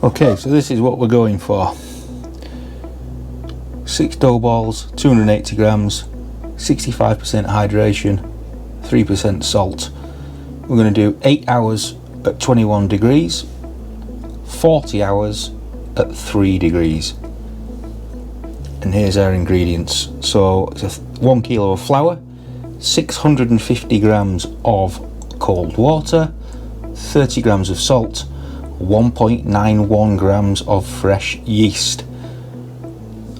Okay, so this is what we're going for. 6 dough balls, 280 grams, 65% hydration, 3% salt. We're going to do 8 hours at 21 degrees, 40 hours at 3 degrees. And here's our ingredients. So it's 1 kilo of flour, 650 grams of cold water, 30 grams of salt, 1.91 grams of fresh yeast.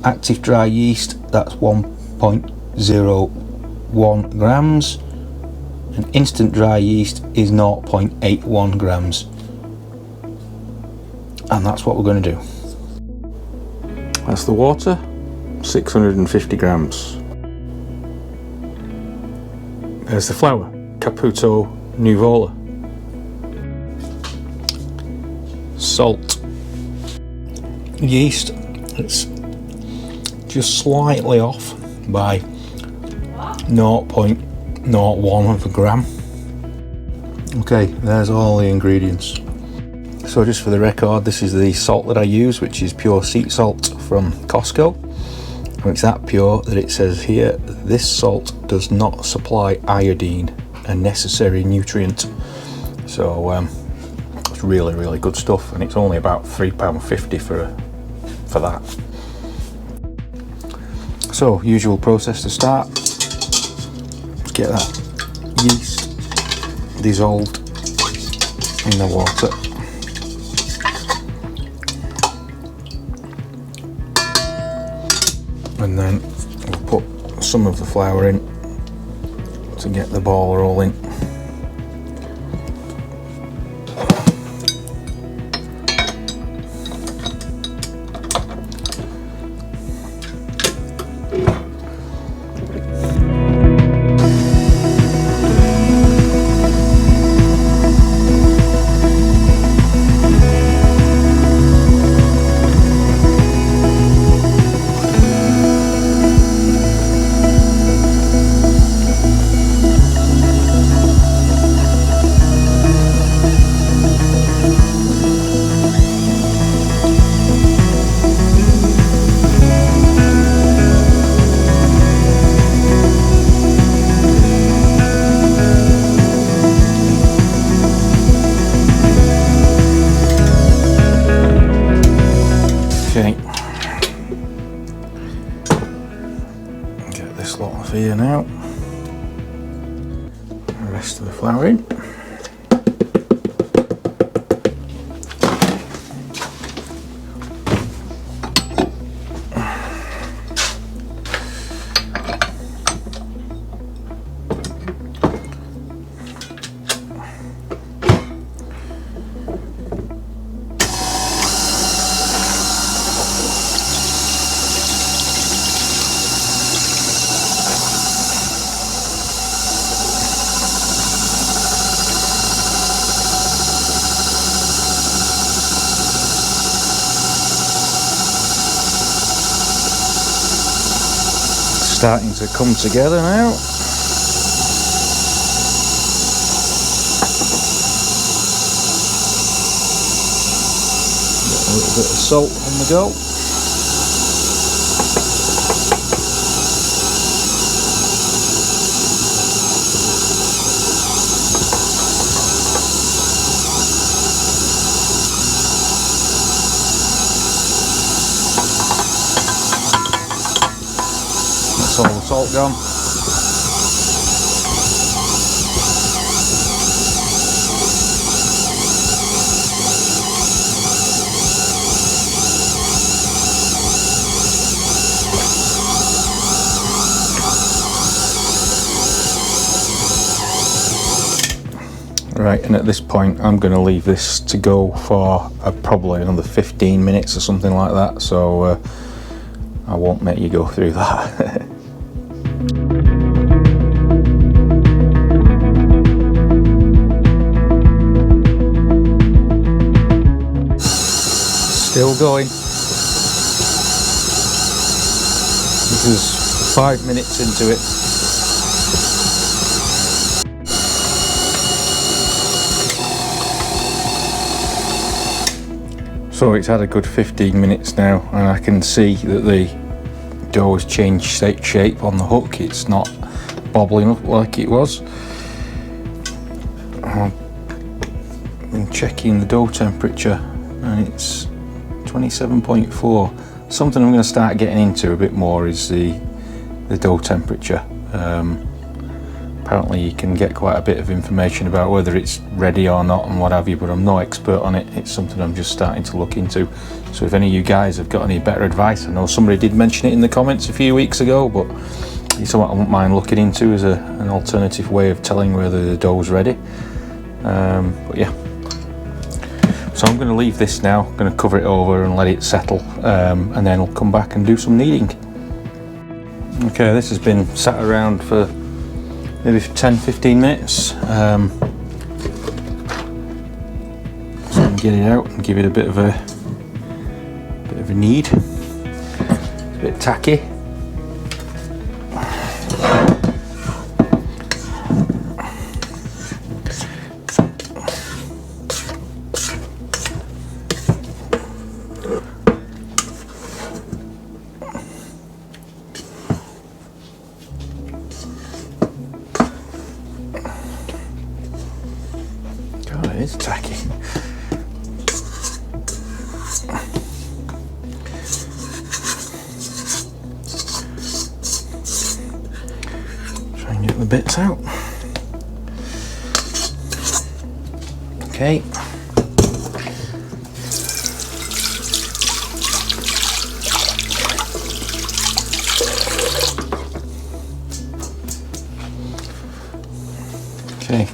Active dry yeast, that's 1.01 grams, and instant dry yeast is 0.81 grams. And that's what we're going to do. That's the water, 650 grams. There's the flour, Caputo Nuvola. Salt. Yeast, it's just slightly off by 0.01 of a gram. Okay, there's all the ingredients. So just for the record, this is the salt that I use, which is pure sea salt from Costco. And it's that pure that it says here, this salt does not supply iodine, a necessary nutrient. So it's really, really good stuff, and it's only about £3.50 for that. So, usual process to start. Let's get that yeast dissolved in the water. And then we'll put some of the flour in to get the ball rolling. Okay, get this lot off here now. The rest of the flour in. Starting to come together now. Got a little bit of salt on the go. All the salt gone. Right, and at this point I'm going to leave this to go for probably another 15 minutes or something like that, so I won't make you go through that. Still going. This is 5 minutes into it. So it's had a good 15 minutes now, and I can see that the dough has changed shape on the hook. It's not bobbling up like it was. I've been checking the dough temperature and it's 27.4. Something I'm going to start getting into a bit more is the dough temperature. Apparently you can get quite a bit of information about whether it's ready or not and what have you, but I'm no expert on it. It's something I'm just starting to look into. So if any of you guys have got any better advice, I know somebody did mention it in the comments a few weeks ago, but it's something I wouldn't mind looking into as an alternative way of telling whether the dough's ready. But yeah, so I'm going to leave this now. I'm going to cover it over and let it settle, and then I'll come back and do some kneading. Okay, this has been sat around for maybe 10-15 minutes. So I'm going to get it out and give it a bit of a knead. It's a bit tacky. God, it is tacky. Try and get the bits out. Okay. Okay.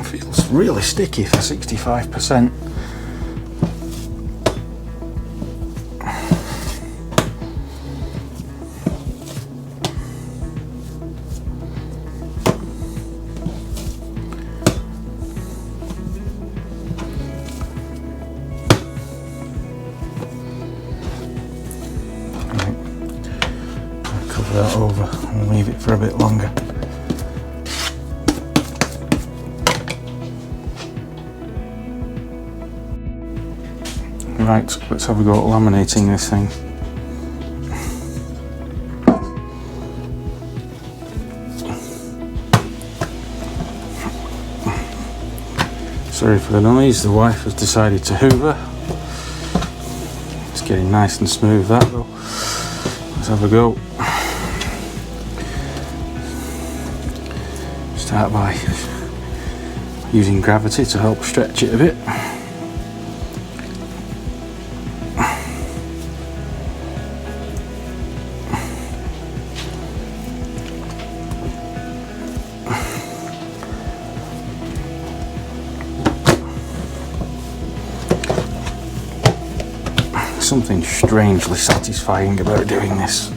Feels really sticky for 65%. I'll cover that over and leave it for a bit longer. Right, let's have a go at laminating this thing. Sorry for the noise, the wife has decided to hoover. It's getting nice and smooth, that though. Let's have a go. Start by using gravity to help stretch it a bit. Something strangely satisfying about doing this.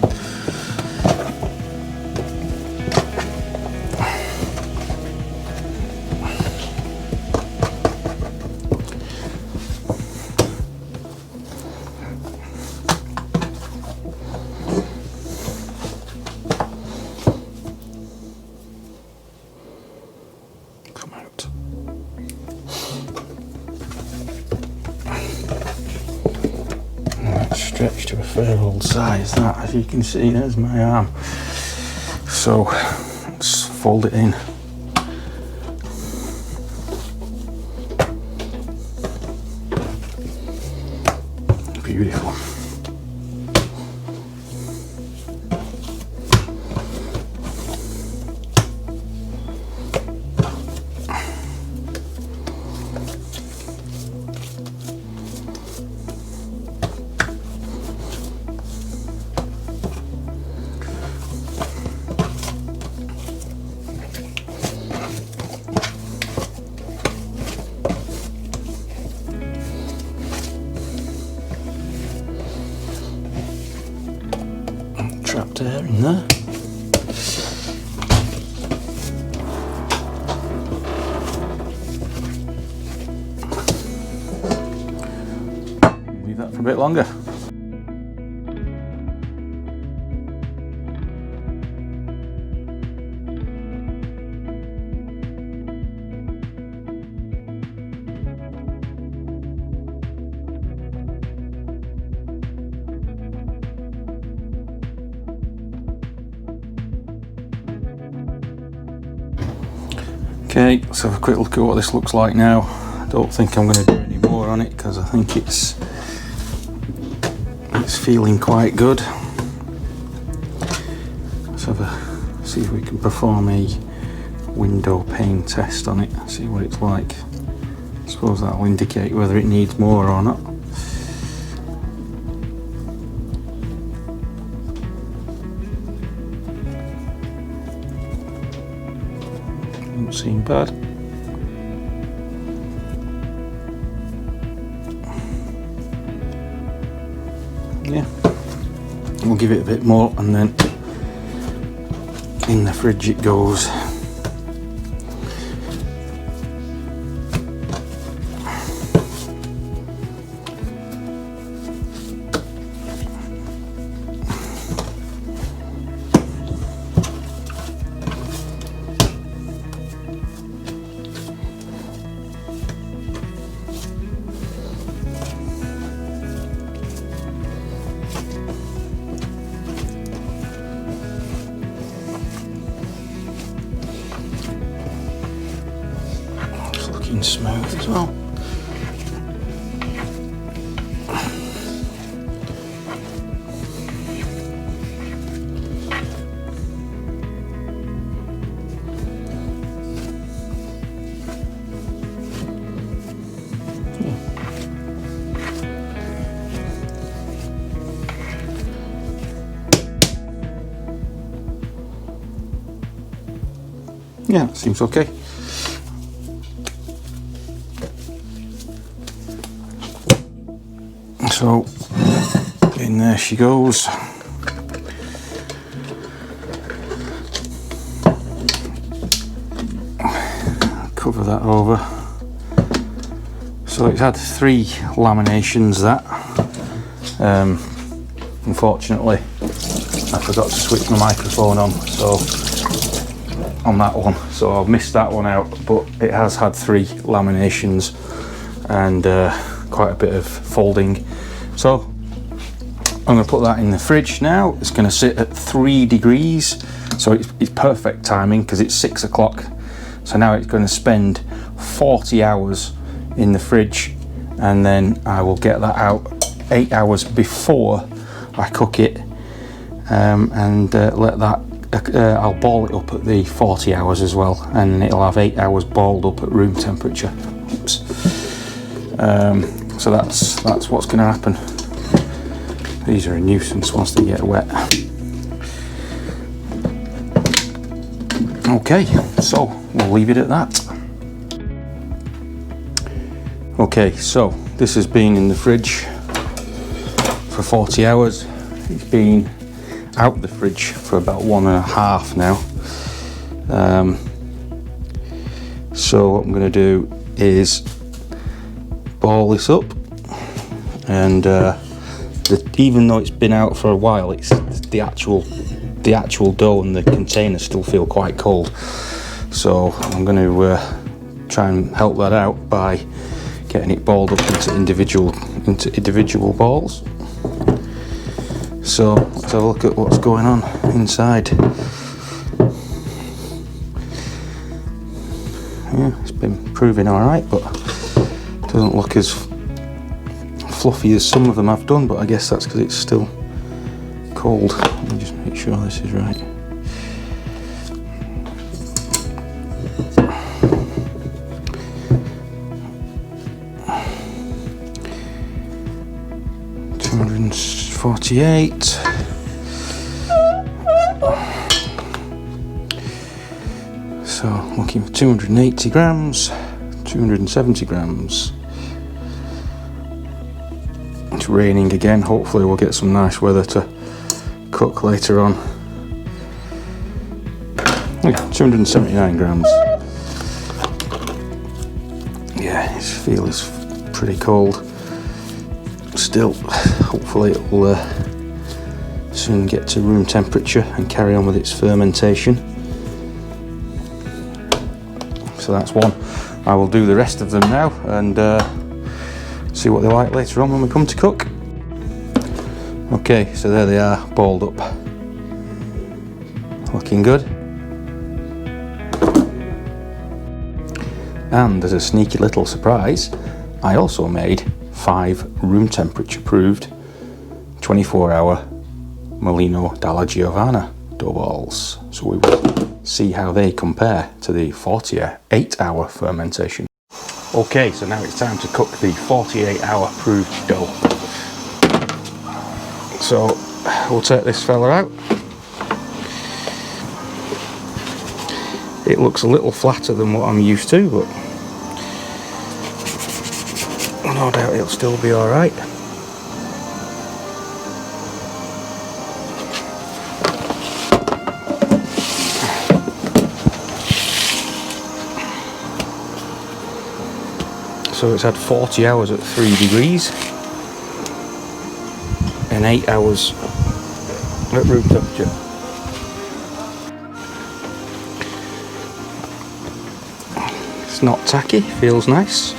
Come out. Stretched to a fair old size, that, as you can see, there's my arm. So let's fold it in. beautiful. Trapped air in there. Leave that for a bit longer. Okay, let's have a quick look at what this looks like now. I don't think I'm going to do any more on it because I think it's feeling quite good. Let's have a see if we can perform a window pane test on it, see what it's like. I suppose that'll indicate whether it needs more or not. Doesn't seem bad. Yeah, we'll give it a bit more and then in the fridge it goes. Smooth as well. Yeah, seems okay. So in there she goes. Cover that over. So it's had 3 laminations that. Unfortunately, I forgot to switch my microphone on, so on that one. So I've missed that one out, but it has had 3 laminations and quite a bit of folding. So I'm going to put that in the fridge now. It's going to sit at 3 degrees, so it's perfect timing because it's 6 o'clock. So now it's going to spend 40 hours in the fridge, and then I will get that out 8 hours before I cook it, and let that I'll ball it up at the 40 hours as well, and it'll have 8 hours balled up at room temperature. Oops. So that's what's going to happen. These are a nuisance once they get wet. Okay, so we'll leave it at that. Okay, so this has been in the fridge for 40 hours. It's been out the fridge for about 1.5 now. So what I'm going to do is ball this up, and even though it's been out for a while, it's the actual dough and the container still feel quite cold. So I'm going to try and help that out by getting it balled up into individual balls. So let's have a look at what's going on inside. Yeah, it's been proving alright, but doesn't look as fluffy as some of them I've done, but I guess that's because it's still cold. Let me just make sure this is right. $248. So looking for 280 grams, 270 grams. It's raining again, hopefully we'll get some nice weather to cook later on. Yeah, 279 grams. Yeah, it feels pretty cold. Still, hopefully it will soon get to room temperature and carry on with its fermentation. So that's one. I will do the rest of them now and see what they're like later on when we come to cook. Okay, so there they are, balled up. Looking good. And as a sneaky little surprise, I also made 5 room temperature proved 24-hour Molino dalla Giovanna dough balls. So we will see how they compare to the 48-hour fermentation. Okay, so now it's time to cook the 48-hour proved dough. So we'll take this fella out. It looks a little flatter than what I'm used to, but no doubt it'll still be alright. So it's had 40 hours at 3 degrees and 8 hours at room temperature. It's not tacky, feels nice.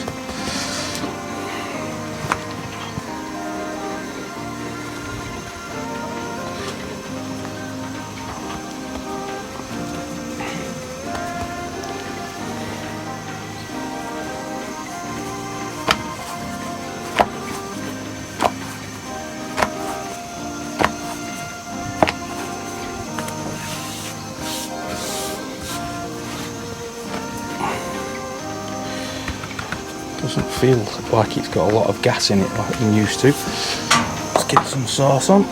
Doesn't feel like it's got a lot of gas in it like I'm used to. Let's get some sauce on.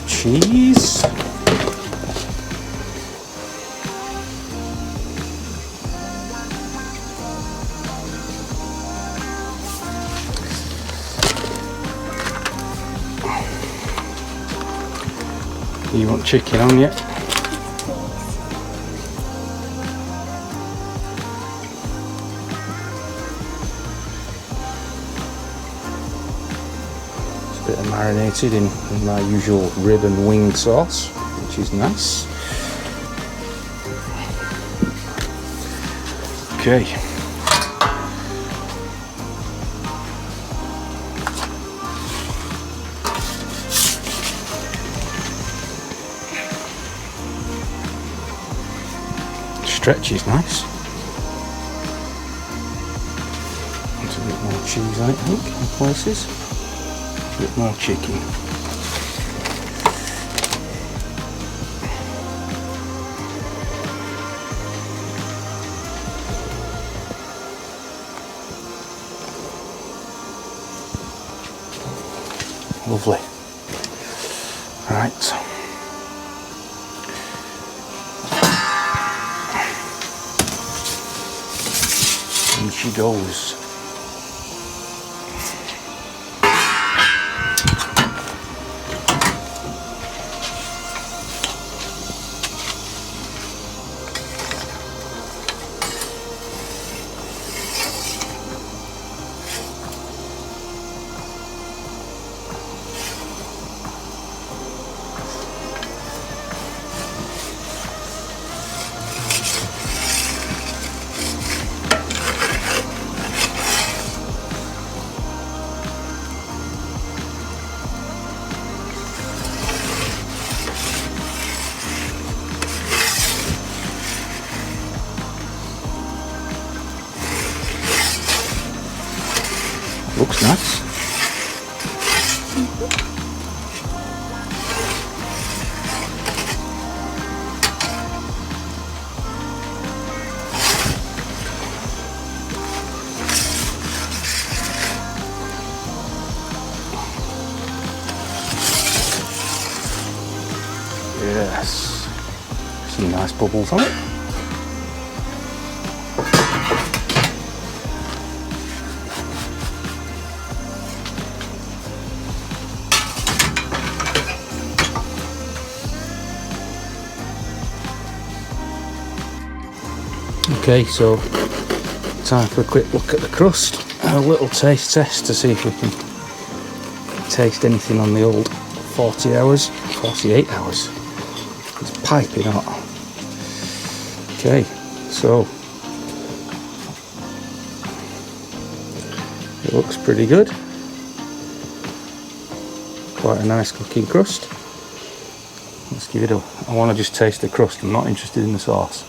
Cheese. You want chicken on yet? It's a bit of marinated in my usual rib and wing sauce, which is nice. Okay. Stretch is nice. There's a bit more cheese on it, I think, in places. A bit more chicken. Lovely. Right. And she goes. looks nice. Yes, some nice bubbles on it. Okay, so time for a quick look at the crust and a little taste test to see if we can taste anything on the old 48 hours. It's piping hot. Okay, so it looks pretty good. Quite a nice cooking crust. Let's give it a... I want to just taste the crust, I'm not interested in the sauce.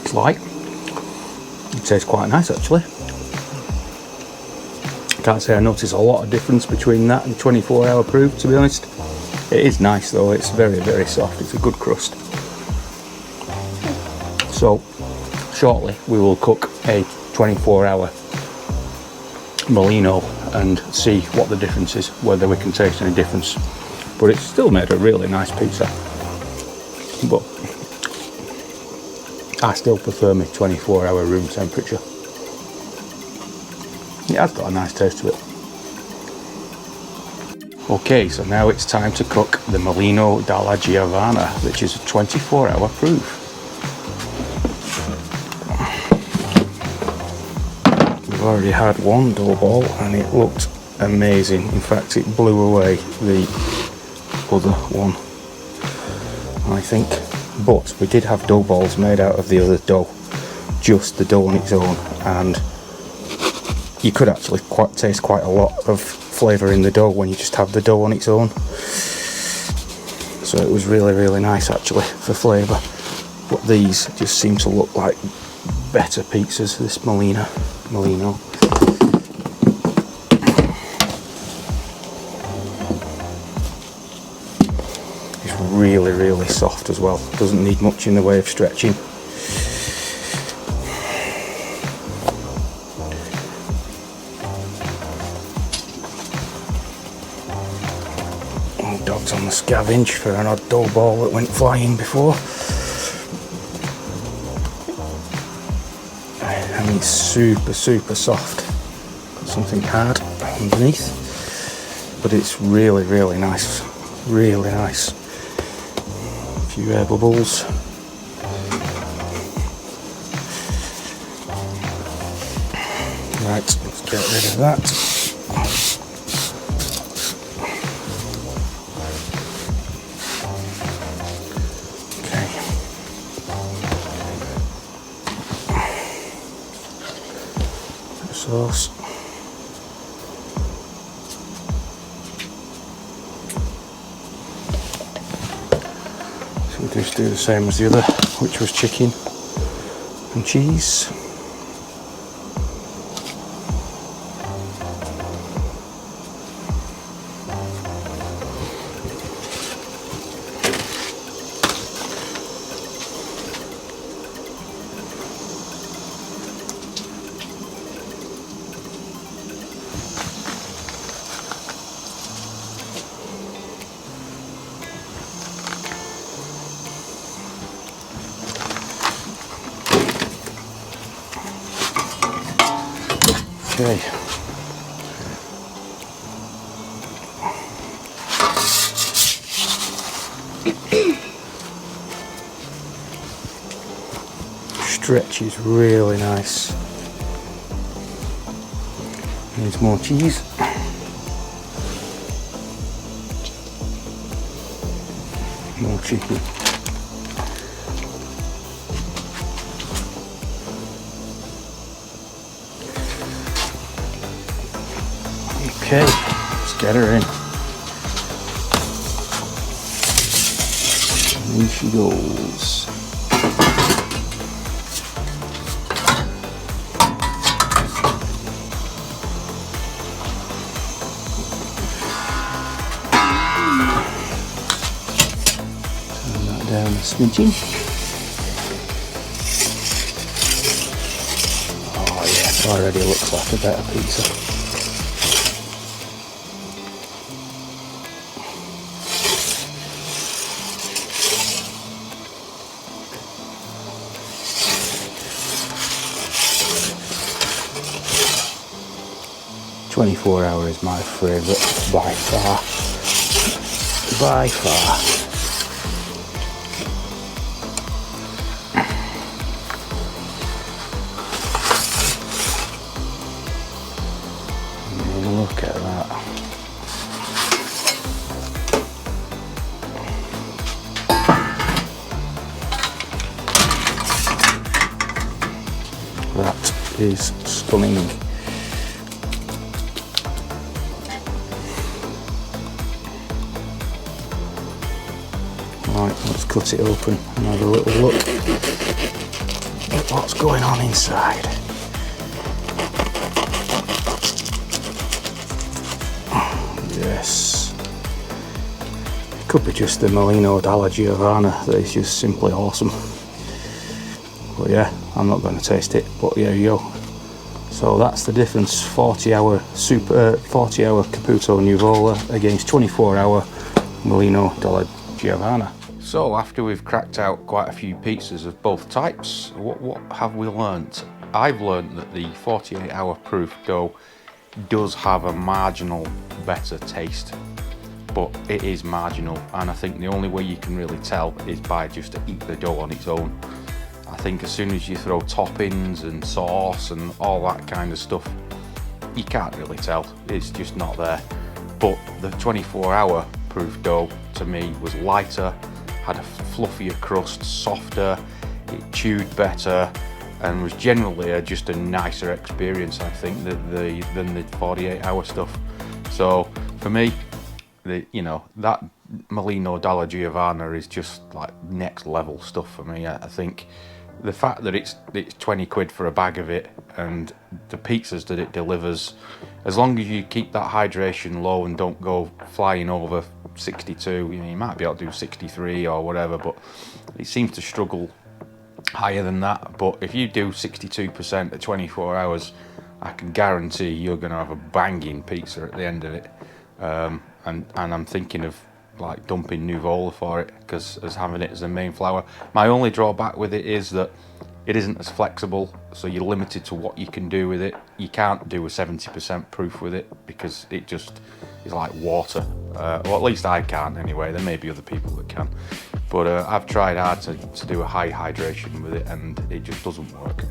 It's light. It tastes quite nice actually. I can't say I notice a lot of difference between that and 24-hour proof, to be honest. It is nice though, it's very, very soft, it's a good crust. So, shortly we will cook a 24-hour Molino and see what the difference is, whether we can taste any difference. But it's still made a really nice pizza. But I still prefer my 24-hour room temperature. It has got a nice taste to it. Okay, so now it's time to cook the Molino dalla Giovanna, which is a 24-hour proof. We've already had one dough ball and it looked amazing. In fact, it blew away the other one, I think. But we did have dough balls made out of the other dough, just the dough on its own, and you could actually taste quite a lot of flavour in the dough when you just have the dough on its own. So it was really, really nice actually for flavour. But these just seem to look like better pizzas, this Molino. It's really, really soft as well. Doesn't need much in the way of stretching. Dog's on the scavenge for an odd dough ball that went flying before. I mean, it's super, super soft. Got something hard underneath, but it's really, really nice. Really nice. A few air bubbles. Right, let's get rid of that. Sauce. So we'll just do the same as the other, which was chicken and cheese. Okay. Stretch is really nice. Needs more cheese. More chicken. Okay, let's get her in. In she goes. Turn that down a smidgen. Oh yeah, already looks like a better pizza. "24 hour is my favourite by far. By far. Look at that. That is stunning. Right, let's cut it open and have a little look at what's going on inside. Yes. Could be just the Molino della Giovanna that is just simply awesome. But yeah, I'm not going to taste it, but there you go. So that's the difference, 40 hour Caputo Nuvola against 24 hour Molino della Giovanna. So after we've cracked out quite a few pizzas of both types, what have we learnt? I've learnt that the 48 hour proof dough does have a marginal better taste, but it is marginal, and I think the only way you can really tell is by just to eat the dough on its own. I think as soon as you throw toppings and sauce and all that kind of stuff, you can't really tell, it's just not there. But the 24 hour proof dough to me was lighter, had a fluffier crust, softer, it chewed better, and was generally just a nicer experience, I think, than the 48 hour stuff. So for me, that Molino della Giovanna is just like next level stuff for me. I think the fact that it's 20 quid for a bag of it, and the pizzas that it delivers, as long as you keep that hydration low and don't go flying over 62, you might be able to do 63 or whatever, but it seems to struggle higher than that. But if you do 62% at 24 hours, I can guarantee you're going to have a banging pizza at the end of it. And I'm thinking of like dumping Nuvola for it, because as having it as the main flour. My only drawback with it is that it isn't as flexible, so you're limited to what you can do with it. You can't do a 70% proof with it because it just is like water. Well, at least I can't anyway. There may be other people that can. But I've tried hard to do a high hydration with it, and it just doesn't work.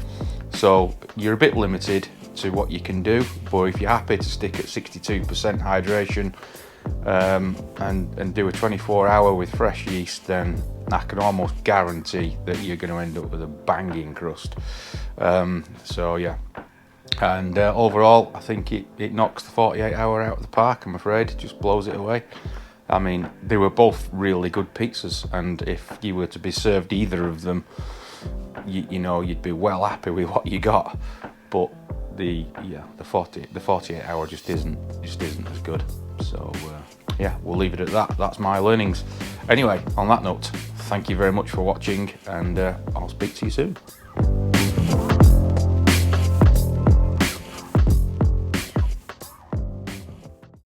So you're a bit limited to what you can do, but if you're happy to stick at 62% hydration and do a 24 hour with fresh yeast, then I can almost guarantee that you're going to end up with a banging crust. So yeah, and overall I think it knocks the 48 hour out of the park, I'm afraid. It just blows it away. I mean, they were both really good pizzas, and if you were to be served either of them, you'd be well happy with what you got. But the 48 hour just isn't as good. So yeah, we'll leave it at that. That's my learnings. Anyway, on that note, thank you very much for watching, and I'll speak to you soon.